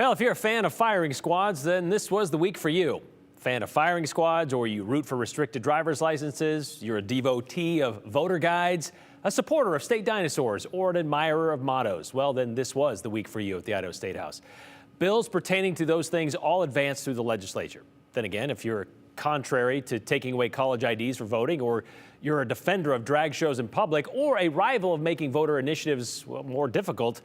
Well, if you're a fan of firing squads, then this was the week for you. Fan of firing squads, or you root for restricted driver's licenses, you're a devotee of voter guides, a supporter of state dinosaurs, or an admirer of mottos, well, then this was the week for you at the Idaho State House. Bills pertaining to those things all advanced through the legislature. Then again, if you're contrary to taking away college IDs for voting, or you're a defender of drag shows in public, or a rival of making voter initiatives more difficult,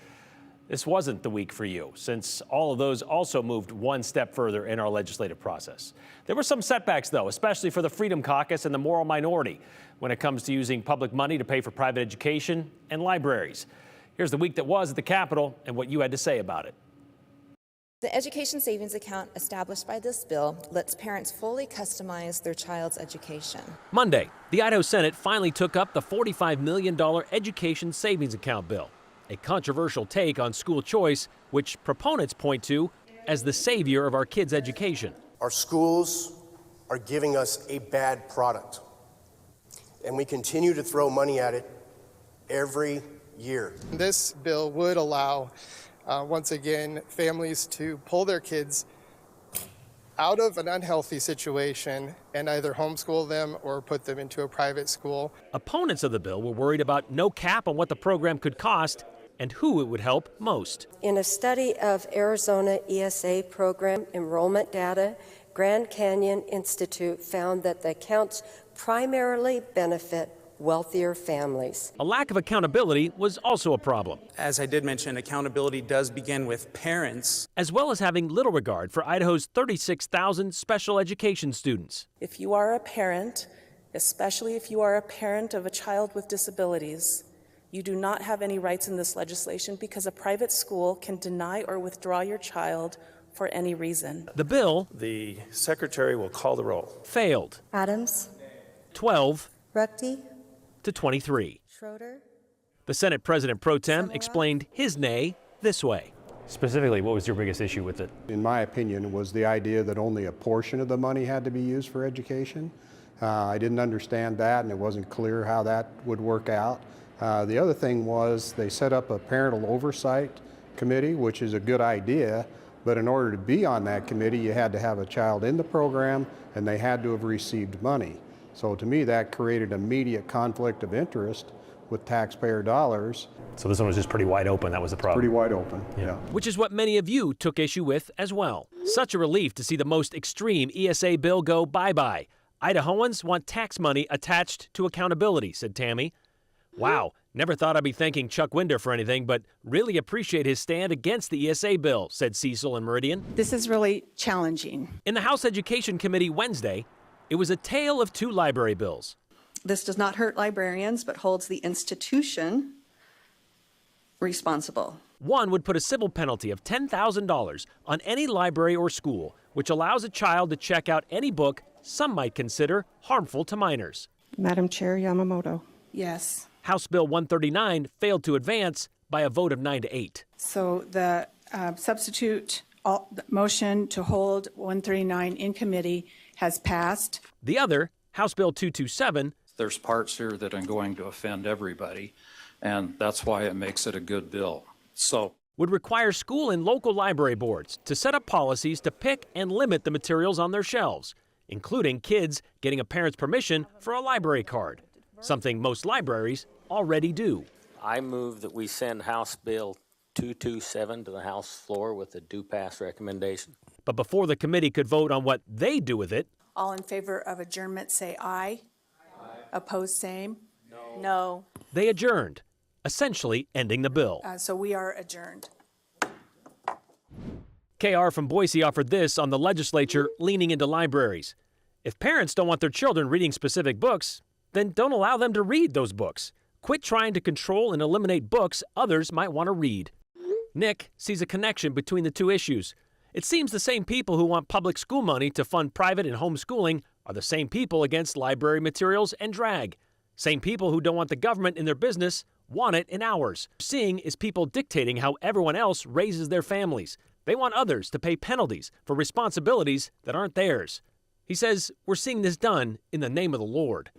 this wasn't the week for you, since all of those also moved one step further in our legislative process. There were some setbacks, though, especially for the Freedom Caucus and the moral minority when it comes to using public money to pay for private education and libraries. Here's the week that was at the Capitol and what you had to say about it. The education savings account established by this bill lets parents fully customize their child's education. Monday, the Idaho Senate finally took up the $45 million education savings account bill, a controversial take on school choice, which proponents point to as the savior of our kids' education. Our schools are giving us a bad product, and we continue to throw money at it every year. This bill would allow, once again, families to pull their kids out of an unhealthy situation and either homeschool them or put them into a private school. Opponents of the bill were worried about no cap on what the program could cost and who it would help most. In a study of Arizona ESA program enrollment data, Grand Canyon Institute found that the accounts primarily benefit wealthier families. A lack of accountability was also a problem. As I did mention, accountability does begin with parents, as well as having little regard for Idaho's 36,000 special education students. If you are a parent, especially if you are a parent of a child with disabilities, you do not have any rights in this legislation because a private school can deny or withdraw your child for any reason. The bill, the secretary will call the roll, failed. Adams. 12 Ruckty. to 23. Schroeder. The Senate President Pro Tem explained his nay this way. Specifically, what was your biggest issue with it? In my opinion, was the idea that only a portion of the money had to be used for education. I didn't understand that, and it wasn't clear how that would work out. The other thing was they set up a parental oversight committee, which is a good idea, but in order to be on that committee, you had to have a child in the program and they had to have received money. So to me, that created immediate conflict of interest with taxpayer dollars. So this one was just pretty wide open. That was the problem. Pretty wide open, yeah. Which is what many of you took issue with as well. Such a relief to see the most extreme ESA bill go bye-bye. Idahoans want tax money attached to accountability, said Tammy. Wow, never thought I'd be thanking Chuck Winder for anything, but really appreciate his stand against the ESA bill, said Cecil and Meridian. This is really challenging. In the House Education Committee Wednesday, it was a tale of two library bills. This does not hurt librarians, but holds the institution responsible. One would put a civil penalty of $10,000 on any library or school, which allows a child to check out any book some might consider harmful to minors. Madam Chair Yamamoto. Yes. House Bill 139 failed to advance by a vote of 9-8. So the substitute motion to hold 139 in committee has passed. The other, House Bill 227, there's parts here that are going to offend everybody, and that's why it makes it a good bill. So would require school and local library boards to set up policies to pick and limit the materials on their shelves, including kids getting a parent's permission for a library card, something most libraries already do. I move that we send House Bill 227 to the House floor with a do-pass recommendation. But before the committee could vote on what they do with it, all in favor of adjournment say aye. Aye. Opposed, same. No. They adjourned, essentially ending the bill. So we are adjourned. KR from Boise offered this on the legislature leaning into libraries. If parents don't want their children reading specific books, then don't allow them to read those books. Quit trying to control and eliminate books others might want to read. Nick sees a connection between the two issues. It seems the same people who want public school money to fund private and homeschooling are the same people against library materials and drag. Same people who don't want the government in their business want it in ours. Seeing is people dictating how everyone else raises their families. They want others to pay penalties for responsibilities that aren't theirs. He says we're seeing this done in the name of the Lord.